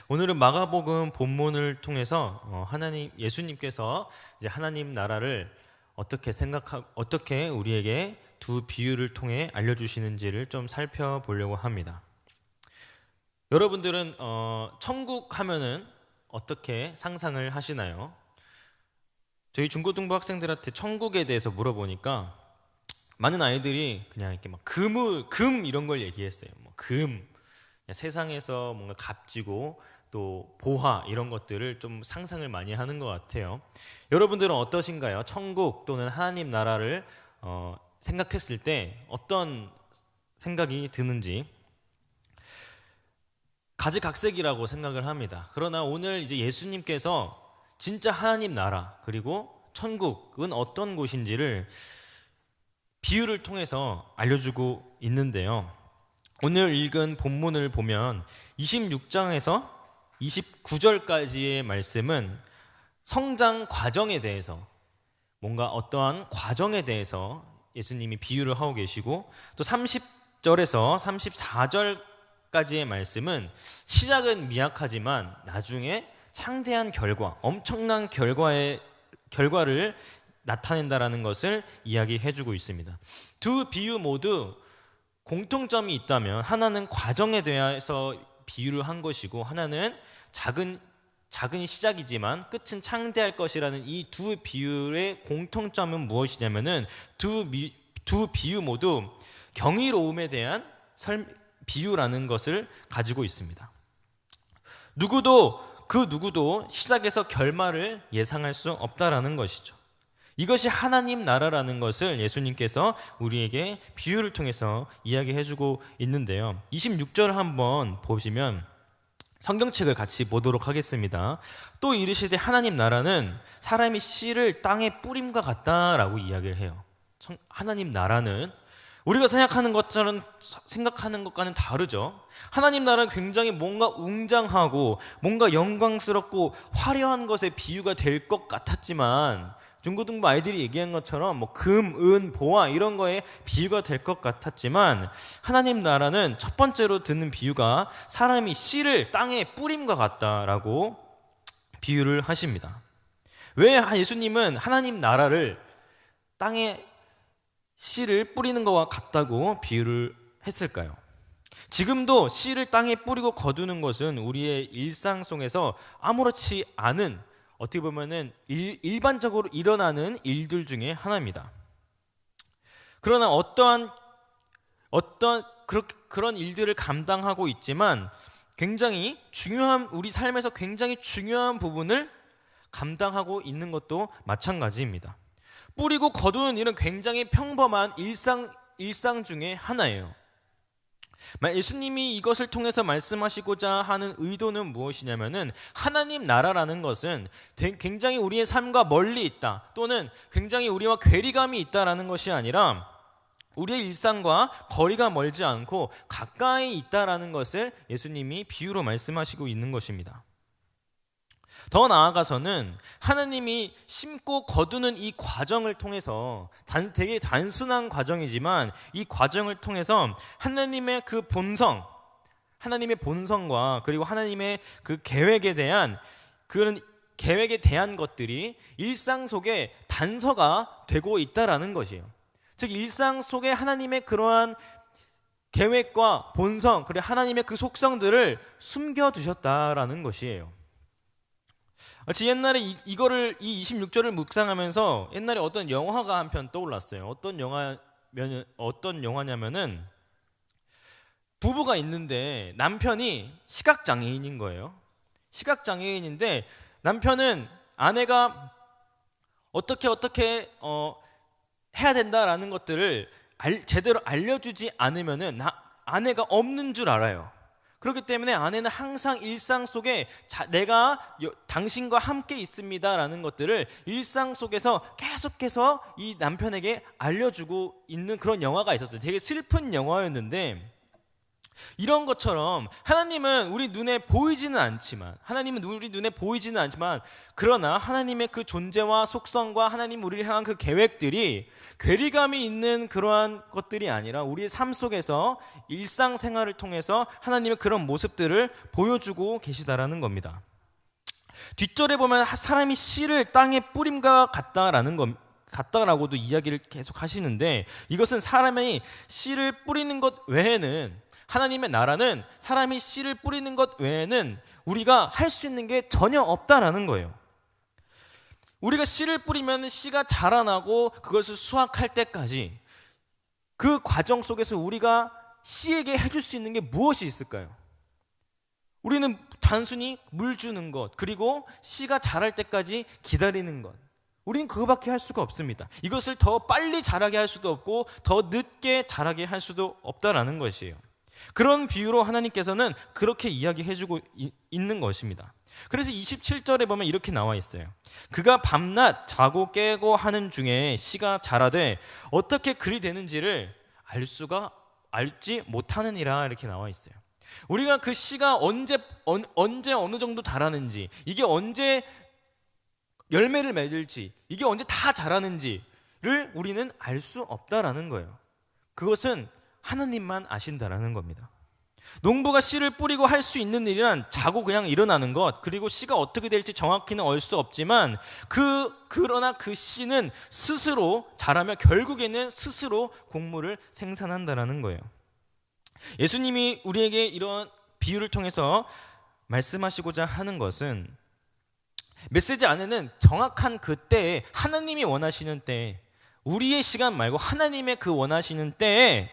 오늘은 마가복음 본문을 통해서 예수님께서 이제 하나님 나라를 어떻게 우리에게 두 비유를 통해 알려주시는지를 좀 살펴보려고 합니다. 여러분들은 천국 하면은 어떻게 상상을 하시나요? 저희 중고등부 학생들한테 천국에 대해서 물어보니까 많은 아이들이 그냥 이렇게 막 금 이런 걸 얘기했어요. 뭐 금, 세상에서 뭔가 값지고 또 보화 이런 것들을 좀 상상을 많이 하는 것 같아요. 여러분들은 어떠신가요? 천국 또는 하나님 나라를 생각했을 때 어떤 생각이 드는지 가지각색이라고 생각을 합니다. 그러나 오늘 이제 예수님께서 진짜 하나님 나라 그리고 천국은 어떤 곳인지를 비유를 통해서 알려주고 있는데요. 오늘 읽은 본문을 보면 26장에서 29절까지의 말씀은 성장 과정에 대해서 뭔가 어떠한 과정에 대해서 예수님이 비유를 하고 계시고 또 30절에서 34절까지의 말씀은 시작은 미약하지만 나중에 창대한 결과, 엄청난 결과를 나타낸다라는 것을 이야기해주고 있습니다. 두 비유 모두 공통점이 있다면 하나는 과정에 대해서 비유를 한 것이고 하나는 작은 시작이지만 끝은 창대할 것이라는 이 두 비유의 공통점은 무엇이냐면은 두 비유 모두 경이로움에 대한 비유라는 것을 가지고 있습니다. 누구도 시작에서 결말을 예상할 수 없다라는 것이죠. 이것이 하나님 나라라는 것을 예수님께서 우리에게 비유를 통해서 이야기해주고 있는데요. 26절 한번 보시면 성경책을 같이 보도록 하겠습니다. 또 이르시되 하나님 나라는 사람이 씨를 땅에 뿌림과 같다라고 이야기를 해요. 하나님 나라는 우리가 생각하는 것과는 다르죠. 하나님 나라는 굉장히 뭔가 웅장하고 뭔가 영광스럽고 화려한 것의 비유가 될 것 같았지만 중고등부 아이들이 얘기한 것처럼 뭐 금, 은, 보화 이런 거에 비유가 될 것 같았지만 하나님 나라는 첫 번째로 듣는 비유가 사람이 씨를 땅에 뿌림과 같다라고 비유를 하십니다. 왜 예수님은 하나님 나라를 땅에 씨를 뿌리는 것과 같다고 비유를 했을까요? 지금도 씨를 땅에 뿌리고 거두는 것은 우리의 일상 속에서 아무렇지 않은 어떻게 보면은 일반적으로 일어나는 일들 중에 하나입니다. 그러나 그런 일들을 감당하고 있지만 굉장히 우리 삶에서 굉장히 중요한 부분을 감당하고 있는 것도 마찬가지입니다. 뿌리고 거두는 일은 굉장히 평범한 일상 중에 하나예요. 예수님이 이것을 통해서 말씀하시고자 하는 의도는 무엇이냐면은 하나님 나라라는 것은 굉장히 우리의 삶과 멀리 있다 또는 굉장히 우리와 괴리감이 있다라는 것이 아니라 우리의 일상과 거리가 멀지 않고 가까이 있다라는 것을 예수님이 비유로 말씀하시고 있는 것입니다. 더 나아가서는 하나님이 심고 거두는 이 과정을 통해서 되게 단순한 과정이지만 이 과정을 통해서 하나님의 본성과 그리고 하나님의 그 계획에 대한 것들이 일상 속에 단서가 되고 있다라는 것이에요. 즉 일상 속에 하나님의 그러한 계획과 본성 그리고 하나님의 그 속성들을 숨겨두셨다라는 것이에요. 옛날에 이 26절을 묵상하면서 옛날에 어떤 영화가 한 편 떠올랐어요. 어떤 영화냐면은 부부가 있는데 남편이 시각장애인인 거예요. 시각장애인인데 남편은 아내가 어떻게 해야 된다라는 것들을 제대로 알려주지 않으면은 아내가 없는 줄 알아요. 그렇기 때문에 아내는 항상 일상 속에 내가 당신과 함께 있습니다라는 것들을 일상 속에서 계속해서 이 남편에게 알려주고 있는 그런 영화가 있었어요. 되게 슬픈 영화였는데 이런 것처럼 하나님은 우리 눈에 보이지는 않지만 그러나 하나님의 그 존재와 속성과 하나님 우리를 향한 그 계획들이 괴리감이 있는 그러한 것들이 아니라 우리의 삶 속에서 일상생활을 통해서 하나님의 그런 모습들을 보여주고 계시다라는 겁니다. 뒷절에 보면 사람이 씨를 땅에 뿌림과 같다라고도 이야기를 계속 하시는데, 이것은 사람이 씨를 뿌리는 것 외에는, 하나님의 나라는 사람이 씨를 뿌리는 것 외에는 우리가 할 수 있는 게 전혀 없다라는 거예요. 우리가 씨를 뿌리면 씨가 자라나고 그것을 수확할 때까지 그 과정 속에서 우리가 씨에게 해줄 수 있는 게 무엇이 있을까요? 우리는 단순히 물 주는 것, 그리고 씨가 자랄 때까지 기다리는 것, 우리는 그거밖에 할 수가 없습니다. 이것을 더 빨리 자라게 할 수도 없고 더 늦게 자라게 할 수도 없다라는 것이에요. 그런 비유로 하나님께서는 그렇게 이야기해주고 있는 것입니다. 그래서 27절에 보면 이렇게 나와 있어요. 그가 밤낮 자고 깨고 하는 중에 씨가 자라되 어떻게 그리 되는지를 알지 못하느니라, 이렇게 나와 있어요. 우리가 그 씨가 언제 어느 정도 자라는지, 이게 언제 열매를 맺을지, 이게 언제 다 자라는지를 우리는 알 수 없다라는 거예요. 그것은 하나님만 아신다라는 겁니다. 농부가 씨를 뿌리고 할 수 있는 일이란 자고 그냥 일어나는 것, 그리고 씨가 어떻게 될지 정확히는 알 수 없지만 그러나 그 씨는 스스로 자라며 결국에는 스스로 곡물을 생산한다라는 거예요. 예수님이 우리에게 이런 비유를 통해서 말씀하시고자 하는 것은, 메시지 안에는 정확한 그 때에, 하나님이 원하시는 때에, 우리의 시간 말고 하나님의 그 원하시는 때에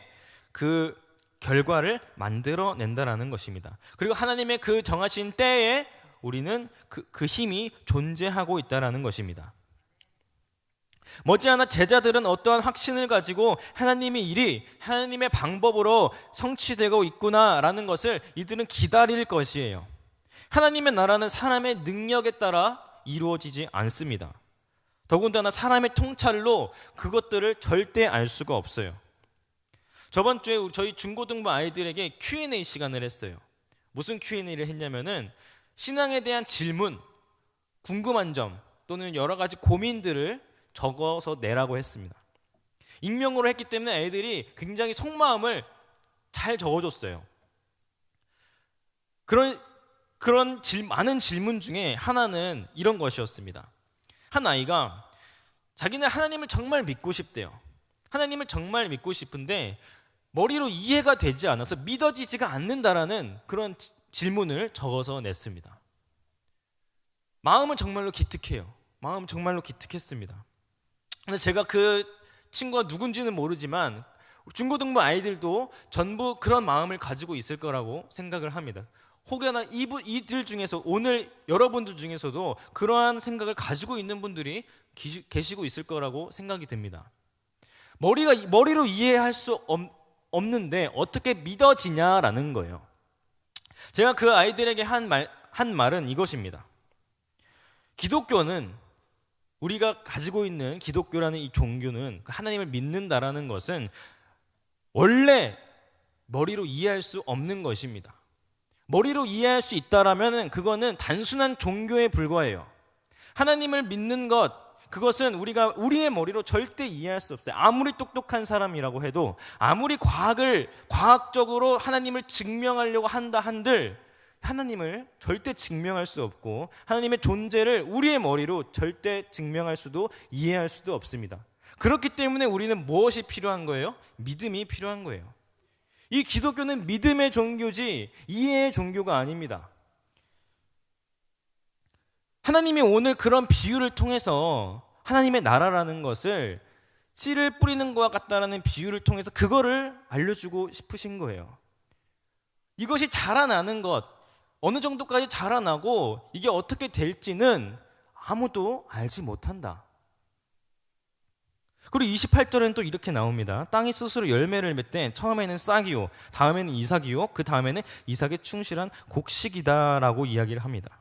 그 결과를 만들어낸다라는 것입니다. 그리고 하나님의 그 정하신 때에 우리는 그 힘이 존재하고 있다라는 것입니다. 머지않아 제자들은 어떠한 확신을 가지고 하나님의 일이 하나님의 방법으로 성취되고 있구나라는 것을 이들은 기다릴 것이에요. 하나님의 나라는 사람의 능력에 따라 이루어지지 않습니다. 더군다나 사람의 통찰로 그것들을 절대 알 수가 없어요. 저번 주에 저희 중고등부 아이들에게 Q&A 시간을 했어요. 무슨 Q&A를 했냐면은 신앙에 대한 질문, 궁금한 점 또는 여러 가지 고민들을 적어서 내라고 했습니다. 익명으로 했기 때문에 애들이 굉장히 속마음을 잘 적어줬어요. 그런 많은 질문 중에 하나는 이런 것이었습니다. 한 아이가 자기는 하나님을 정말 믿고 싶대요. 하나님을 정말 믿고 싶은데 머리로 이해가 되지 않아서 믿어지지가 않는다라는 그런 질문을 적어서 냈습니다. 마음은 정말로 기특해요. 마음은 정말로 기특했습니다. 근데 제가 그 친구가 누군지는 모르지만 중고등부 아이들도 전부 그런 마음을 가지고 있을 거라고 생각을 합니다. 혹여나 이들 중에서, 오늘 여러분들 중에서도 그러한 생각을 가지고 있는 분들이 계시고 있을 거라고 생각이 듭니다. 머리로 이해할 수 없는데 어떻게 믿어지냐라는 거예요. 제가 그 아이들에게 한 말은 이것입니다. 기독교는, 우리가 가지고 있는 기독교라는 이 종교는, 하나님을 믿는다라는 것은 원래 머리로 이해할 수 없는 것입니다. 머리로 이해할 수 있다라면 그거는 단순한 종교에 불과해요. 하나님을 믿는 것, 그것은 우리의 머리로 절대 이해할 수 없어요. 아무리 똑똑한 사람이라고 해도, 아무리 과학적으로 하나님을 증명하려고 한다 한들 하나님을 절대 증명할 수 없고, 하나님의 존재를 우리의 머리로 절대 증명할 수도 이해할 수도 없습니다. 그렇기 때문에 우리는 무엇이 필요한 거예요? 믿음이 필요한 거예요. 이 기독교는 믿음의 종교지 이해의 종교가 아닙니다. 하나님이 오늘 그런 비유를 통해서 하나님의 나라라는 것을 씨를 뿌리는 것과 같다라는 비유를 통해서 그거를 알려주고 싶으신 거예요. 이것이 자라나는 것, 어느 정도까지 자라나고 이게 어떻게 될지는 아무도 알지 못한다. 그리고 28절에는 또 이렇게 나옵니다. 땅이 스스로 열매를 맺되 처음에는 싹이요, 다음에는 이삭이요, 그 다음에는 이삭에 충실한 곡식이다라고 이야기를 합니다.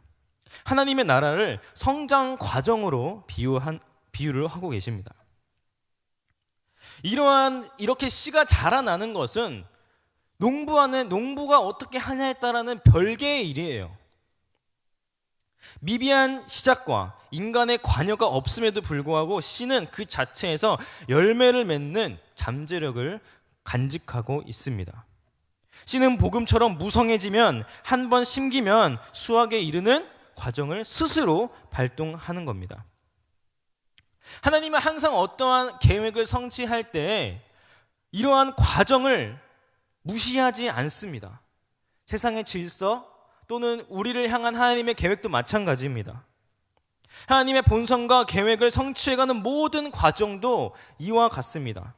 하나님의 나라를 성장 과정으로 비유를 하고 계십니다. 이렇게 씨가 자라나는 것은 농부가 어떻게 하냐에 따라는 별개의 일이에요. 미비한 시작과 인간의 관여가 없음에도 불구하고 씨는 그 자체에서 열매를 맺는 잠재력을 간직하고 있습니다. 씨는 복음처럼 무성해지면 한 번 심기면 수확에 이르는 과정을 스스로 발동하는 겁니다. 하나님은 항상 어떠한 계획을 성취할 때 이러한 과정을 무시하지 않습니다. 세상의 질서 또는 우리를 향한 하나님의 계획도 마찬가지입니다. 하나님의 본성과 계획을 성취해가는 모든 과정도 이와 같습니다.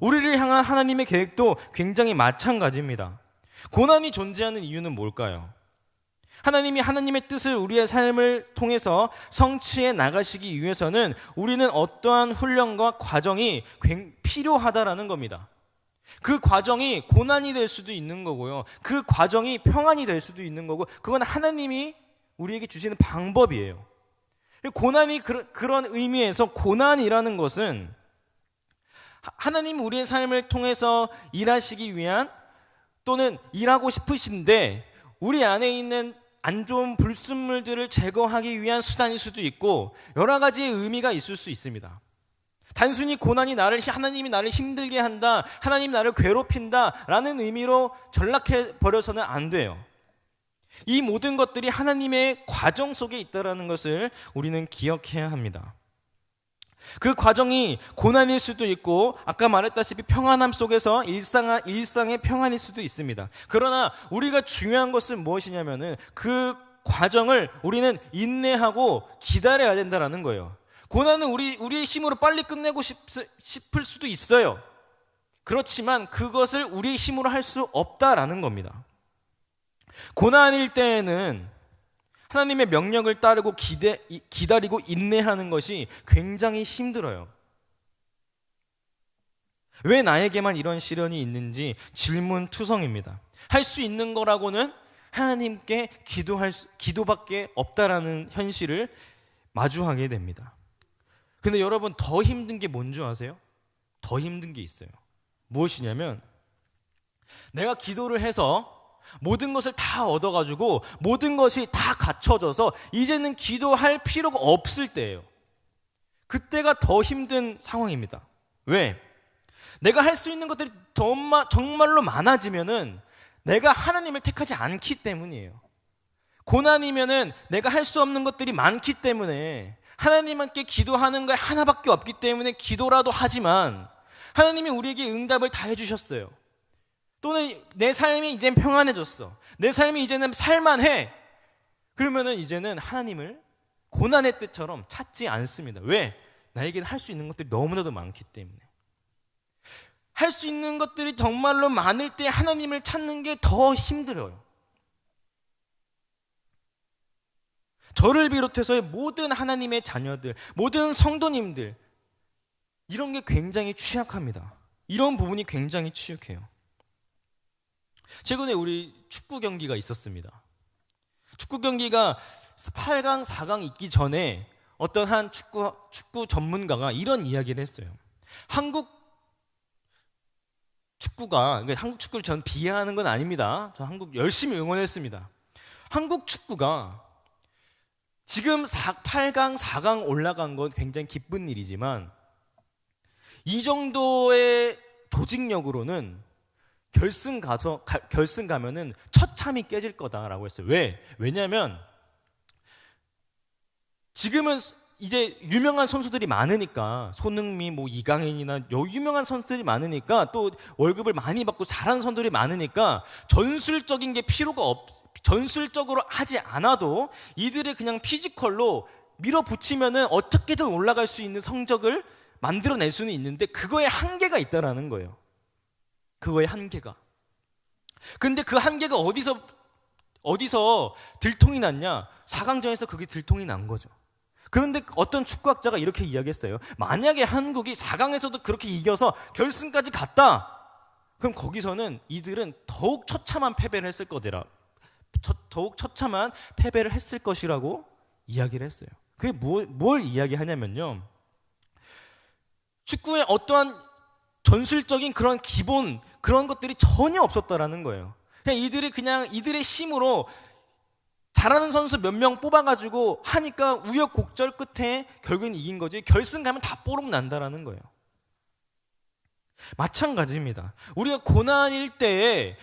우리를 향한 하나님의 계획도 굉장히 마찬가지입니다. 고난이 존재하는 이유는 뭘까요? 하나님이 하나님의 뜻을 우리의 삶을 통해서 성취해 나가시기 위해서는 우리는 어떠한 훈련과 과정이 필요하다라는 겁니다. 그 과정이 고난이 될 수도 있는 거고요. 그 과정이 평안이 될 수도 있는 거고, 그건 하나님이 우리에게 주시는 방법이에요. 고난이 그런 의미에서 고난이라는 것은 하나님 우리의 삶을 통해서 일하시기 위한 또는 일하고 싶으신데 우리 안에 있는 안 좋은 불순물들을 제거하기 위한 수단일 수도 있고 여러 가지의 의미가 있을 수 있습니다. 단순히 고난이 하나님이 나를 힘들게 한다, 하나님 나를 괴롭힌다 라는 의미로 전락해 버려서는 안 돼요. 이 모든 것들이 하나님의 과정 속에 있다는 것을 우리는 기억해야 합니다. 그 과정이 고난일 수도 있고 아까 말했다시피 평안함 속에서 일상의 평안일 수도 있습니다. 그러나 우리가 중요한 것은 무엇이냐면은 그 과정을 우리는 인내하고 기다려야 된다는 거예요. 고난은 우리의 힘으로 빨리 끝내고 싶을 수도 있어요. 그렇지만 그것을 우리의 힘으로 할 수 없다라는 겁니다. 고난일 때에는 하나님의 명령을 따르고 기다리고 인내하는 것이 굉장히 힘들어요. 왜 나에게만 이런 시련이 있는지 질문투성입니다. 할 수 있는 거라고는 하나님께 기도밖에 없다라는 현실을 마주하게 됩니다. 근데 여러분, 더 힘든 게 뭔 줄 아세요? 더 힘든 게 있어요. 무엇이냐면 내가 기도를 해서 모든 것을 다 얻어가지고 모든 것이 다 갖춰져서 이제는 기도할 필요가 없을 때예요. 그때가 더 힘든 상황입니다. 왜? 내가 할 수 있는 것들이 정말로 많아지면은 내가 하나님을 택하지 않기 때문이에요. 고난이면은 내가 할 수 없는 것들이 많기 때문에 하나님께 기도하는 게 하나밖에 없기 때문에 기도라도 하지만 하나님이 우리에게 응답을 다 해주셨어요. 또는 내 삶이 이젠 평안해졌어. 내 삶이 이제는 살만해. 그러면은 이제는 하나님을 고난의 때처럼 찾지 않습니다. 왜? 나에게는 할 수 있는 것들이 너무나도 많기 때문에. 할 수 있는 것들이 정말로 많을 때 하나님을 찾는 게 더 힘들어요. 저를 비롯해서의 모든 하나님의 자녀들, 모든 성도님들, 이런 게 굉장히 취약합니다. 이런 부분이 굉장히 취약해요. 최근에 우리 축구 경기가 있었습니다. 축구 경기가 8강, 4강 있기 전에 어떤 한 축구 전문가가 이런 이야기를 했어요. 한국 축구를 전 비하하는 건 아닙니다. 저 한국 열심히 응원했습니다. 한국 축구가 지금 8강, 4강 올라간 건 굉장히 기쁜 일이지만 이 정도의 조직력으로는 결승 가면은 처참히 깨질 거다라고 했어요. 왜? 왜냐하면 지금은 이제 유명한 선수들이 많으니까 손흥민, 이강인이나 유명한 선수들이 많으니까 또 월급을 많이 받고 잘하는 선수들이 많으니까 전술적인 게 전술적으로 하지 않아도 이들의 그냥 피지컬로 밀어붙이면은 어떻게든 올라갈 수 있는 성적을 만들어낼 수는 있는데 그거에 한계가 있다라는 거예요. 그거의 한계가. 근데 그 한계가 어디서 들통이 났냐? 4강전에서 그게 들통이 난 거죠. 그런데 어떤 축구학자가 이렇게 이야기했어요. 만약에 한국이 4강에서도 그렇게 이겨서 결승까지 갔다. 그럼 거기서는 이들은 더욱 처참한 패배를 했을 것이라고 이야기를 했어요. 그게 뭘 이야기하냐면요. 축구의 어떠한 전술적인 그런 기본 그런 것들이 전혀 없었다라는 거예요. 그냥 이들의 힘으로 잘하는 선수 몇 명 뽑아가지고 하니까 우여곡절 끝에 결국엔 이긴 거지, 결승 가면 다 뽀록 난다라는 거예요. 마찬가지입니다. 우리가 고난일 때에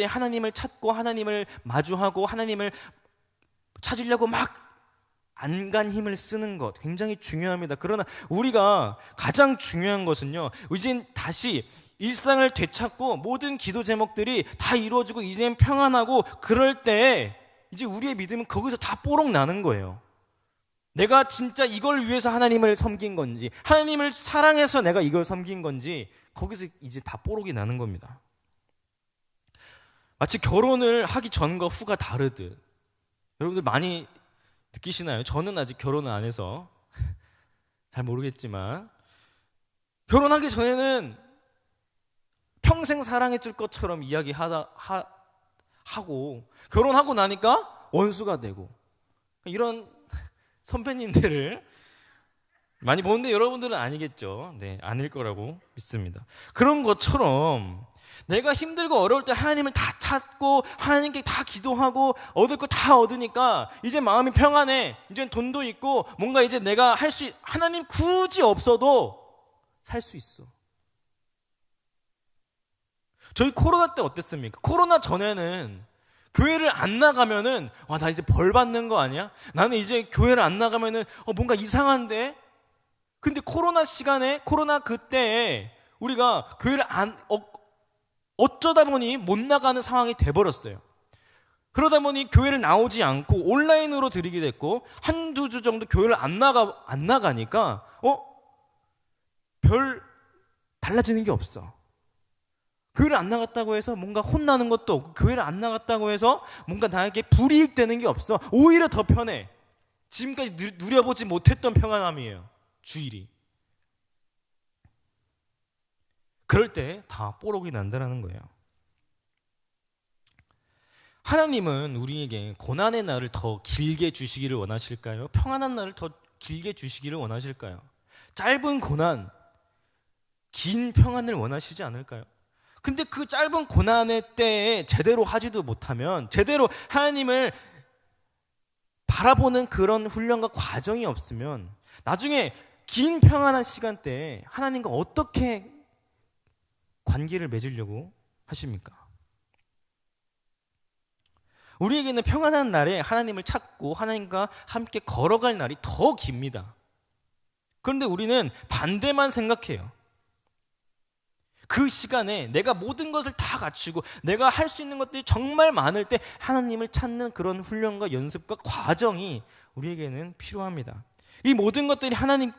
하나님을 찾고 하나님을 마주하고 하나님을 찾으려고 막 안간 힘을 쓰는 것 굉장히 중요합니다. 그러나 우리가 가장 중요한 것은요, 이젠 다시 일상을 되찾고 모든 기도 제목들이 다 이루어지고 이젠 평안하고 그럴 때 이제 우리의 믿음은 거기서 다 뽀록 나는 거예요. 내가 진짜 이걸 위해서 하나님을 섬긴 건지, 하나님을 사랑해서 내가 이걸 섬긴 건지, 거기서 이제 다 뽀록이 나는 겁니다. 마치 결혼을 하기 전과 후가 다르듯, 여러분들 많이 느끼시나요? 저는 아직 결혼을 안 해서 잘 모르겠지만, 결혼하기 전에는 평생 사랑해줄 것처럼 하고, 결혼하고 나니까 원수가 되고, 이런 선배님들을 많이 보는데 여러분들은 아니겠죠. 네, 아닐 거라고 믿습니다. 그런 것처럼 내가 힘들고 어려울 때 하나님을 다 찾고 하나님께 다 기도하고 얻을 거 다 얻으니까 이제 마음이 평안해. 이제 돈도 있고 뭔가 이제 내가 하나님 굳이 없어도 살 수 있어. 저희 코로나 때 어땠습니까? 코로나 전에는 교회를 안 나가면은 나 이제 벌 받는 거 아니야? 나는 이제 교회를 안 나가면은 뭔가 이상한데? 근데 코로나 그때에 우리가 교회를 어쩌다 보니 못 나가는 상황이 돼버렸어요. 그러다 보니 교회를 나오지 않고 온라인으로 드리게 됐고, 한두 주 정도 교회를 안 나가니까 별 달라지는 게 없어. 교회를 안 나갔다고 해서 뭔가 혼나는 것도 없고, 교회를 안 나갔다고 해서 뭔가 나에게 불이익 되는 게 없어. 오히려 더 편해. 지금까지 누려보지 못했던 평안함이에요, 주일이. 그럴 때 다 뽀록이 난다는 거예요. 하나님은 우리에게 고난의 날을 더 길게 주시기를 원하실까요? 평안한 날을 더 길게 주시기를 원하실까요? 짧은 고난, 긴 평안을 원하시지 않을까요? 근데 그 짧은 고난의 때에 제대로 하지도 못하면, 제대로 하나님을 바라보는 그런 훈련과 과정이 없으면 나중에 긴 평안한 시간대에 하나님과 어떻게 관계를 맺으려고 하십니까? 우리에게는 평안한 날에 하나님을 찾고 하나님과 함께 걸어갈 날이 더 깁니다. 그런데 우리는 반대만 생각해요. 그 시간에 내가 모든 것을 다 갖추고 내가 할 수 있는 것들이 정말 많을 때 하나님을 찾는 그런 훈련과 연습과 과정이 우리에게는 필요합니다. 이 모든 것들이 하나님이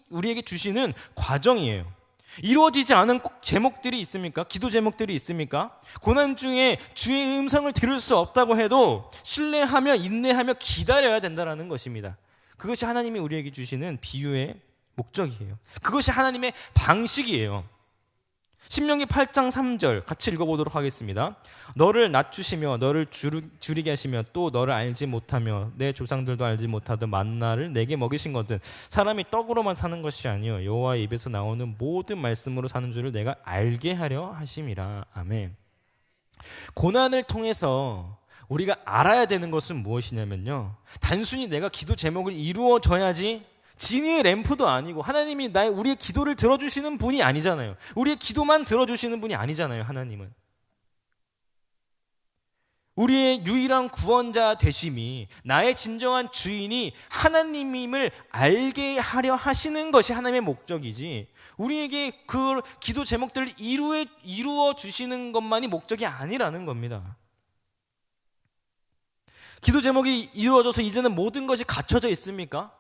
우리에게 주시는 과정이에요. 이루어지지 않은 제목들이 있습니까? 기도 제목들이 있습니까? 고난 중에 주의 음성을 들을 수 없다고 해도 신뢰하며 인내하며 기다려야 된다는 것입니다. 그것이 하나님이 우리에게 주시는 비유의 목적이에요. 그것이 하나님의 방식이에요. 신명기 8장 3절 같이 읽어보도록 하겠습니다. 너를 낮추시며 너를 줄이게 하시며 또 너를 알지 못하며 내 조상들도 알지 못하던 만나를 내게 먹이신 것은 사람이 떡으로만 사는 것이 아니요 여호와의 입에서 나오는 모든 말씀으로 사는 줄을 내가 알게 하려 하심이라. 아멘. 고난을 통해서 우리가 알아야 되는 것은 무엇이냐면요, 단순히 내가 기도 제목을 이루어져야지 진이의 램프도 아니고, 하나님이 우리의 기도를 들어주시는 분이 아니잖아요. 우리의 기도만 들어주시는 분이 아니잖아요. 하나님은 우리의 유일한 구원자 되심이, 나의 진정한 주인이 하나님임을 알게 하려 하시는 것이 하나님의 목적이지, 우리에게 그 기도 제목들을 이루어 주시는 것만이 목적이 아니라는 겁니다. 기도 제목이 이루어져서 이제는 모든 것이 갖춰져 있습니까?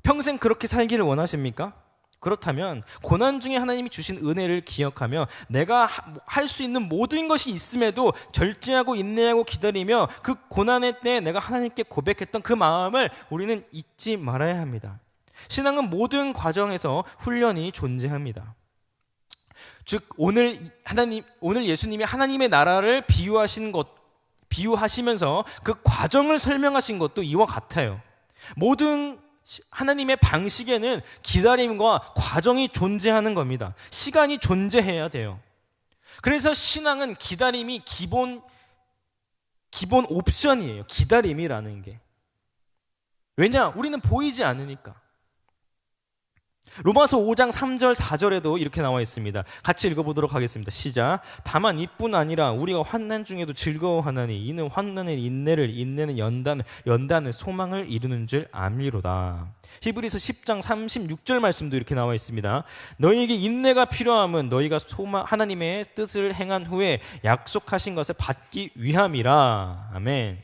평생 그렇게 살기를 원하십니까? 그렇다면 고난 중에 하나님이 주신 은혜를 기억하며 내가 할 수 있는 모든 것이 있음에도 절제하고 인내하고 기다리며 그 고난의 때에 내가 하나님께 고백했던 그 마음을 우리는 잊지 말아야 합니다. 신앙은 모든 과정에서 훈련이 존재합니다. 즉 오늘 예수님이 하나님의 나라를 비유하시면서 그 과정을 설명하신 것도 이와 같아요. 모든 하나님의 방식에는 기다림과 과정이 존재하는 겁니다. 시간이 존재해야 돼요. 그래서 신앙은 기다림이 기본 옵션이에요. 기다림이라는 게. 왜냐? 우리는 보이지 않으니까. 로마서 5장 3절 4절에도 이렇게 나와 있습니다. 같이 읽어보도록 하겠습니다. 시작. 다만 이뿐 아니라 우리가 환난 중에도 즐거워하나니 이는 환난의 인내를, 인내는 연단은 소망을 이루는 줄 암이로다. 히브리서 10장 36절 말씀도 이렇게 나와 있습니다. 너희에게 인내가 필요함은 너희가 하나님의 뜻을 행한 후에 약속하신 것을 받기 위함이라. 아멘.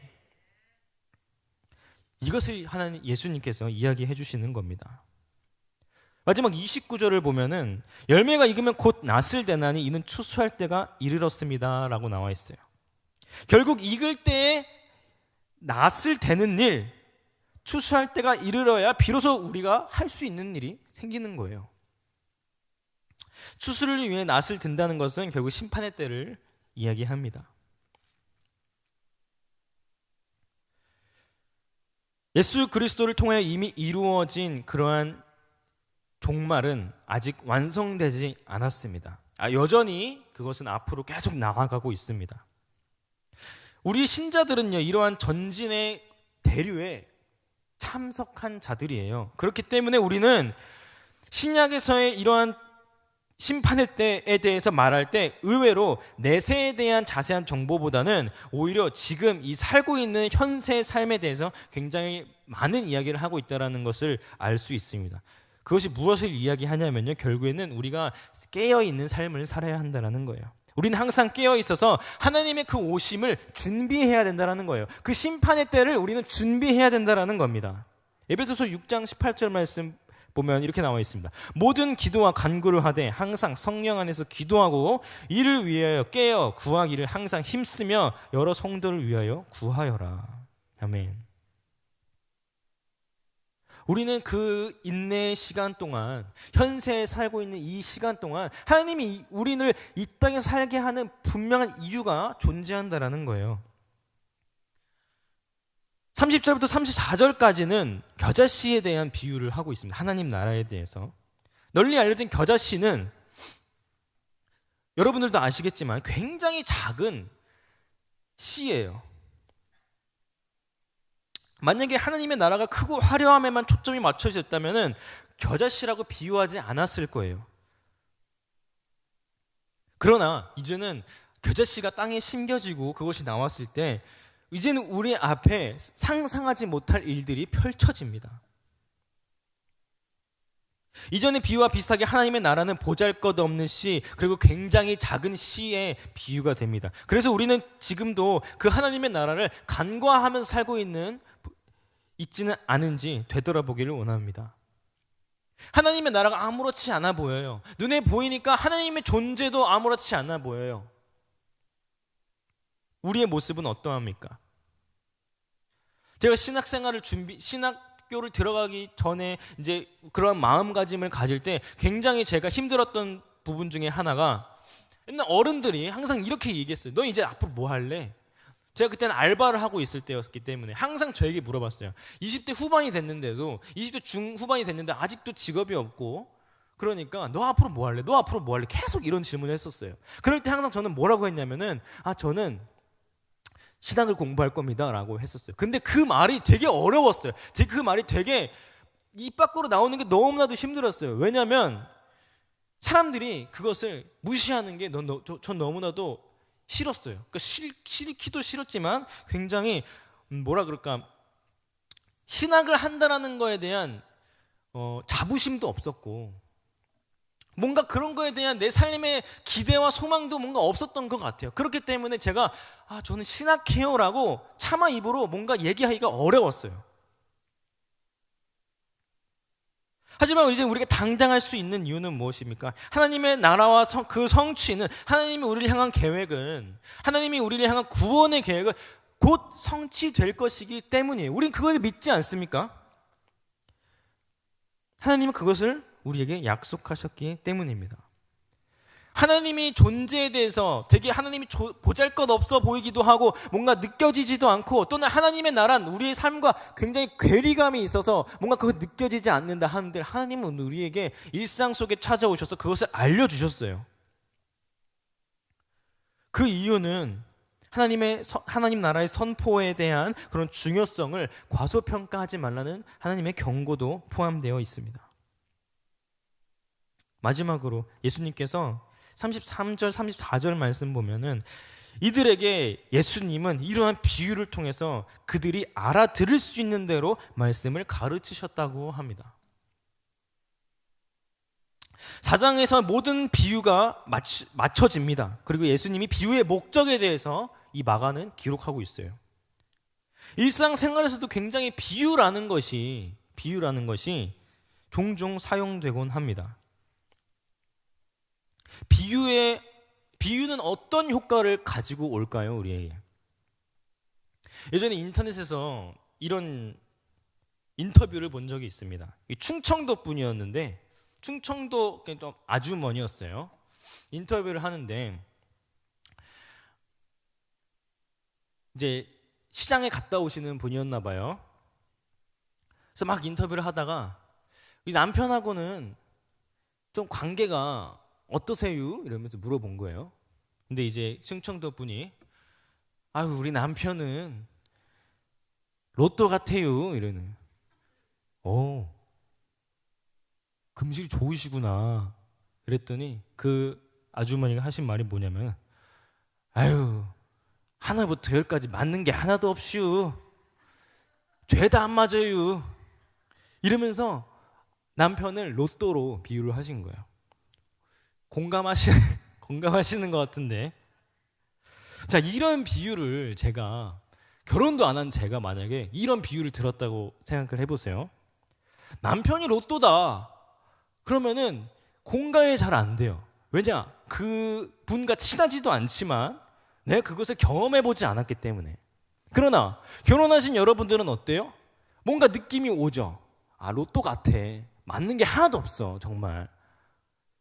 이것을 예수님께서 이야기해 주시는 겁니다. 마지막 29절을 보면은 열매가 익으면 곧 낫을 되나니 이는 추수할 때가 이르렀습니다 라고 나와 있어요. 결국 익을 때에 낫을 되는 일, 추수할 때가 이르러야 비로소 우리가 할 수 있는 일이 생기는 거예요. 추수를 위해 낫을 든다는 것은 결국 심판의 때를 이야기합니다. 예수 그리스도를 통하여 이미 이루어진 그러한 종말은 아직 완성되지 않았습니다. 여전히 그것은 앞으로 계속 나아가고 있습니다. 우리 신자들은요, 이러한 전진의 대류에 참석한 자들이에요. 그렇기 때문에 우리는 신약에서의 이러한 심판의 때에 대해서 말할 때 의외로 내세에 대한 자세한 정보보다는 오히려 지금 이 살고 있는 현세의 삶에 대해서 굉장히 많은 이야기를 하고 있다는 것을 알 수 있습니다. 그것이 무엇을 이야기하냐면요, 결국에는 우리가 깨어있는 삶을 살아야 한다는 거예요. 우리는 항상 깨어있어서 하나님의 그 오심을 준비해야 된다는 거예요. 그 심판의 때를 우리는 준비해야 된다는 겁니다. 에베소서 6장 18절 말씀 보면 이렇게 나와 있습니다. 모든 기도와 간구를 하되 항상 성령 안에서 기도하고 이를 위하여 깨어 구하기를 항상 힘쓰며 여러 성도를 위하여 구하여라. 아멘. 우리는 그 인내의 시간 동안, 현세에 살고 있는 이 시간 동안 하나님이 우리를 이 땅에 살게 하는 분명한 이유가 존재한다라는 거예요. 30절부터 34절까지는 겨자씨에 대한 비유를 하고 있습니다. 하나님 나라에 대해서. 널리 알려진 겨자씨는 여러분들도 아시겠지만 굉장히 작은 씨예요. 만약에 하나님의 나라가 크고 화려함에만 초점이 맞춰져 있다면 겨자씨라고 비유하지 않았을 거예요. 그러나 이제는 겨자씨가 땅에 심겨지고 그것이 나왔을 때 이제는 우리 앞에 상상하지 못할 일들이 펼쳐집니다. 이전의 비유와 비슷하게 하나님의 나라는 보잘것없는 씨, 그리고 굉장히 작은 씨의 비유가 됩니다. 그래서 우리는 지금도 그 하나님의 나라를 간과하면서 살고 있지는 않은지 되돌아보기를 원합니다. 하나님의 나라가 아무렇지 않아 보여요. 눈에 보이니까 하나님의 존재도 아무렇지 않아 보여요. 우리의 모습은 어떠합니까? 제가 신학교를 들어가기 전에 이제 그런 마음가짐을 가질 때 굉장히 제가 힘들었던 부분 중에 하나가, 옛날 어른들이 항상 이렇게 얘기했어요. 너 이제 앞으로 뭐 할래? 제가 그때는 알바를 하고 있을 때였기 때문에 항상 저에게 물어봤어요. 20대 후반이 됐는데도, 20대 중후반이 됐는데 아직도 직업이 없고, 그러니까 너 앞으로 뭐 할래? 너 앞으로 뭐 할래? 계속 이런 질문을 했었어요. 그럴 때 항상 저는 뭐라고 했냐면은, 저는 신학을 공부할 겁니다 라고 했었어요. 근데 그 말이 되게 어려웠어요. 그 말이 되게 입 밖으로 나오는 게 너무나도 힘들었어요. 왜냐하면 사람들이 그것을 무시하는 게 전 너무나도 싫었어요. 그러니까 싫기도 싫었지만 굉장히 뭐라 그럴까, 신학을 한다라는 거에 대한 자부심도 없었고, 뭔가 그런 거에 대한 내 삶의 기대와 소망도 뭔가 없었던 것 같아요. 그렇기 때문에 제가 저는 신학해요라고 차마 입으로 뭔가 얘기하기가 어려웠어요. 하지만 이제 우리가 당당할 수 있는 이유는 무엇입니까? 하나님의 나라와 그 성취는, 하나님이 우리를 향한 계획은, 하나님이 우리를 향한 구원의 계획은 곧 성취될 것이기 때문이에요. 우린 그걸 믿지 않습니까? 하나님은 그것을 우리에게 약속하셨기 때문입니다. 하나님의 존재에 대해서 되게 하나님이 보잘것없어 보이기도 하고 뭔가 느껴지지도 않고, 또는 하나님의 나라는 우리의 삶과 굉장히 괴리감이 있어서 뭔가 그거 느껴지지 않는다 하는데, 하나님은 우리에게 일상 속에 찾아오셔서 그것을 알려주셨어요. 그 이유는 하나님 나라의 선포에 대한 그런 중요성을 과소평가하지 말라는 하나님의 경고도 포함되어 있습니다. 마지막으로 예수님께서 33절, 34절 말씀 보면은 이들에게 예수님은 이러한 비유를 통해서 그들이 알아들을 수 있는 대로 말씀을 가르치셨다고 합니다. 4장에서 모든 비유가 맞춰집니다. 그리고 예수님이 비유의 목적에 대해서 이 마가는 기록하고 있어요. 일상생활에서도 굉장히 비유라는 것이 종종 사용되곤 합니다. 비유는 어떤 효과를 가지고 올까요, 우리에게? 예전에 인터넷에서 이런 인터뷰를 본 적이 있습니다. 충청도 분이었는데, 충청도 좀 아주머니였어요. 인터뷰를 하는데 이제 시장에 갔다 오시는 분이었나 봐요. 그래서 막 인터뷰를 하다가 이 남편하고는 좀 관계가 어떠세요? 이러면서 물어본 거예요. 근데 이제 충청도 분이 아유, 우리 남편은 로또 같아요. 이러는. 금실이 좋으시구나. 그랬더니 그 아주머니가 하신 말이 뭐냐면, 아유, 하나부터 열까지 맞는 게 하나도 없슈. 죄다 안 맞아요. 이러면서 남편을 로또로 비유를 하신 거예요. 공감하시는 것 같은데. 자, 이런 비유를 제가, 결혼도 안 한 제가 만약에 이런 비유를 들었다고 생각을 해보세요. 남편이 로또다. 그러면은 공감이 잘 안 돼요. 왜냐? 그 분과 친하지도 않지만 내가 그것을 경험해보지 않았기 때문에. 그러나 결혼하신 여러분들은 어때요? 뭔가 느낌이 오죠. 아, 로또 같아. 맞는 게 하나도 없어. 정말.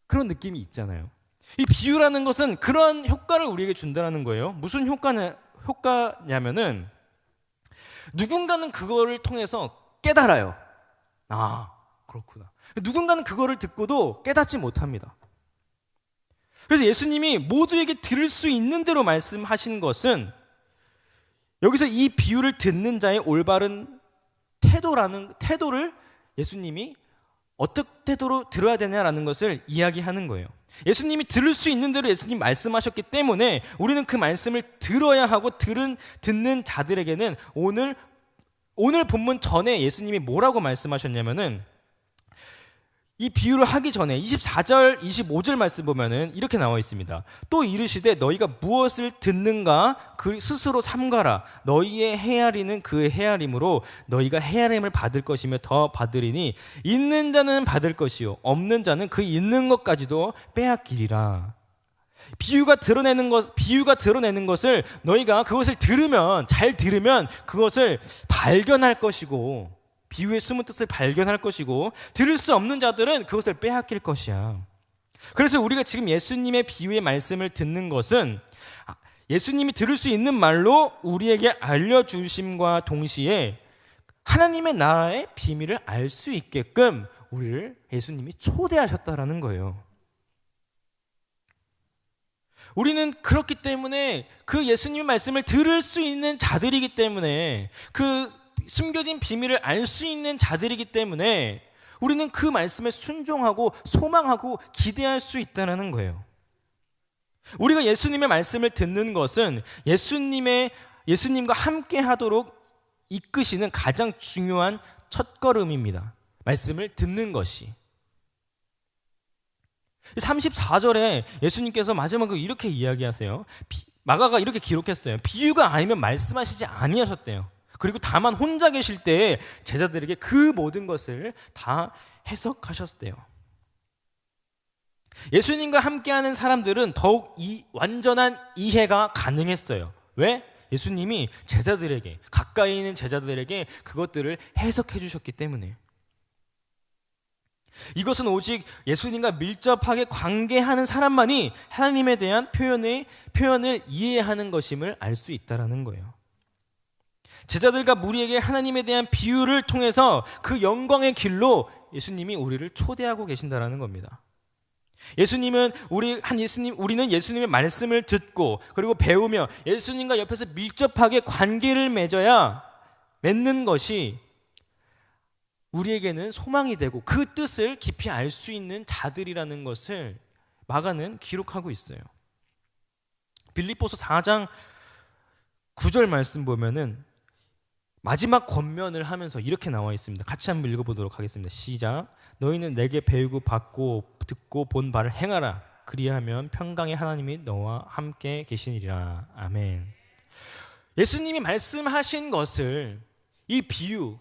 그런 느낌이 있잖아요. 이 비유라는 것은 그런 효과를 우리에게 준다는 거예요. 무슨 효과냐면은 누군가는 그거를 통해서 깨달아요. 아, 그렇구나. 누군가는 그거를 듣고도 깨닫지 못합니다. 그래서 예수님이 모두에게 들을 수 있는 대로 말씀하신 것은, 여기서 이 비유를 듣는 자의 올바른 태도를 예수님이 어떤 태도로 들어야 되냐라는 것을 이야기하는 거예요. 예수님이 들을 수 있는 대로 예수님 말씀하셨기 때문에 우리는 그 말씀을 들어야 하고, 듣는 자들에게는 오늘 본문 전에 예수님이 뭐라고 말씀하셨냐면은, 이 비유를 하기 전에 24절, 25절 말씀 보면은 이렇게 나와 있습니다. 또 이르시되 너희가 무엇을 듣는가 그 스스로 삼가라. 너희의 헤아리는 그 헤아림으로 너희가 헤아림을 받을 것이며 더 받으리니, 있는 자는 받을 것이요 없는 자는 그 있는 것까지도 빼앗기리라. 비유가 드러내는 것을 너희가 그것을 잘 들으면 그것을 발견할 것이고, 비유의 숨은 뜻을 발견할 것이고, 들을 수 없는 자들은 그것을 빼앗길 것이야. 그래서 우리가 지금 예수님의 비유의 말씀을 듣는 것은 예수님이 들을 수 있는 말로 우리에게 알려주심과 동시에 하나님의 나라의 비밀을 알 수 있게끔 우리를 예수님이 초대하셨다라는 거예요. 우리는 그렇기 때문에 그 예수님의 말씀을 들을 수 있는 자들이기 때문에, 그 숨겨진 비밀을 알 수 있는 자들이기 때문에 우리는 그 말씀에 순종하고 소망하고 기대할 수 있다는 거예요. 우리가 예수님의 말씀을 듣는 것은 예수님과 함께 하도록 이끄시는 가장 중요한 첫걸음입니다. 말씀을 듣는 것이. 34절에 예수님께서 마지막으로 이렇게 이야기하세요. 마가가 이렇게 기록했어요. 비유가 아니면 말씀하시지 아니하셨대요. 그리고 다만 혼자 계실 때에 제자들에게 그 모든 것을 다 해석하셨대요. 예수님과 함께하는 사람들은 더욱 완전한 이해가 가능했어요. 왜? 예수님이 가까이 있는 제자들에게 그것들을 해석해 주셨기 때문에. 이것은 오직 예수님과 밀접하게 관계하는 사람만이 하나님에 대한 표현을 이해하는 것임을 알 수 있다는 거예요. 제자들과 무리에게 하나님에 대한 비유를 통해서 그 영광의 길로 예수님이 우리를 초대하고 계신다는 겁니다. 우리는 예수님의 말씀을 듣고 그리고 배우며 예수님과 옆에서 밀접하게 관계를 맺는 것이 우리에게는 소망이 되고 그 뜻을 깊이 알 수 있는 자들이라는 것을 마가는 기록하고 있어요. 빌립보서 4장 9절 말씀 보면은 마지막 권면을 하면서 이렇게 나와 있습니다. 같이 한번 읽어보도록 하겠습니다. 시작. 너희는 내게 배우고 받고 듣고 본 바를 행하라. 그리하면 평강의 하나님이 너와 함께 계시니라. 아멘. 예수님이 말씀하신 것을 이 비유,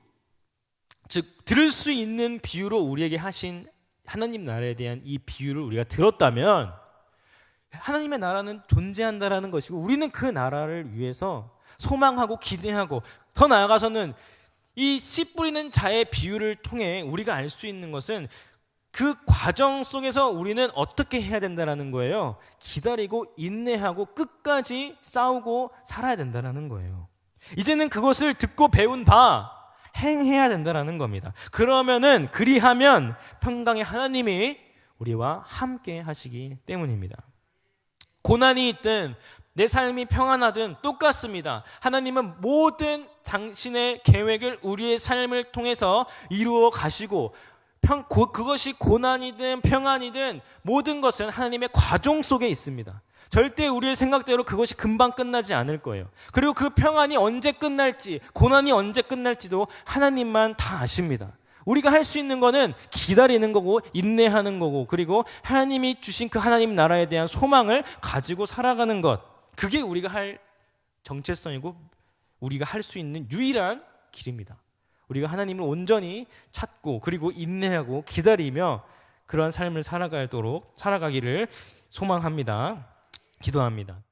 즉 들을 수 있는 비유로 우리에게 하신 하나님 나라에 대한 이 비유를 우리가 들었다면 하나님의 나라는 존재한다라는 것이고 우리는 그 나라를 위해서 소망하고 기대하고 더 나아가서는 이 씨 뿌리는 자의 비유를 통해 우리가 알 수 있는 것은 그 과정 속에서 우리는 어떻게 해야 된다는 거예요. 기다리고 인내하고 끝까지 싸우고 살아야 된다는 거예요. 이제는 그것을 듣고 배운 바 행해야 된다는 겁니다. 그리하면 평강의 하나님이 우리와 함께 하시기 때문입니다. 고난이 있든 내 삶이 평안하든 똑같습니다. 하나님은 모든 당신의 계획을 우리의 삶을 통해서 이루어 가시고 그것이 고난이든 평안이든 모든 것은 하나님의 과정 속에 있습니다. 절대 우리의 생각대로 그것이 금방 끝나지 않을 거예요. 그리고 그 평안이 언제 끝날지, 고난이 언제 끝날지도 하나님만 다 아십니다. 우리가 할 수 있는 거는 기다리는 거고 인내하는 거고 그리고 하나님이 주신 그 하나님 나라에 대한 소망을 가지고 살아가는 것, 그게 우리가 할 정체성이고 우리가 할 수 있는 유일한 길입니다. 우리가 하나님을 온전히 찾고 그리고 인내하고 기다리며 그러한 삶을 살아가기를 소망합니다. 기도합니다.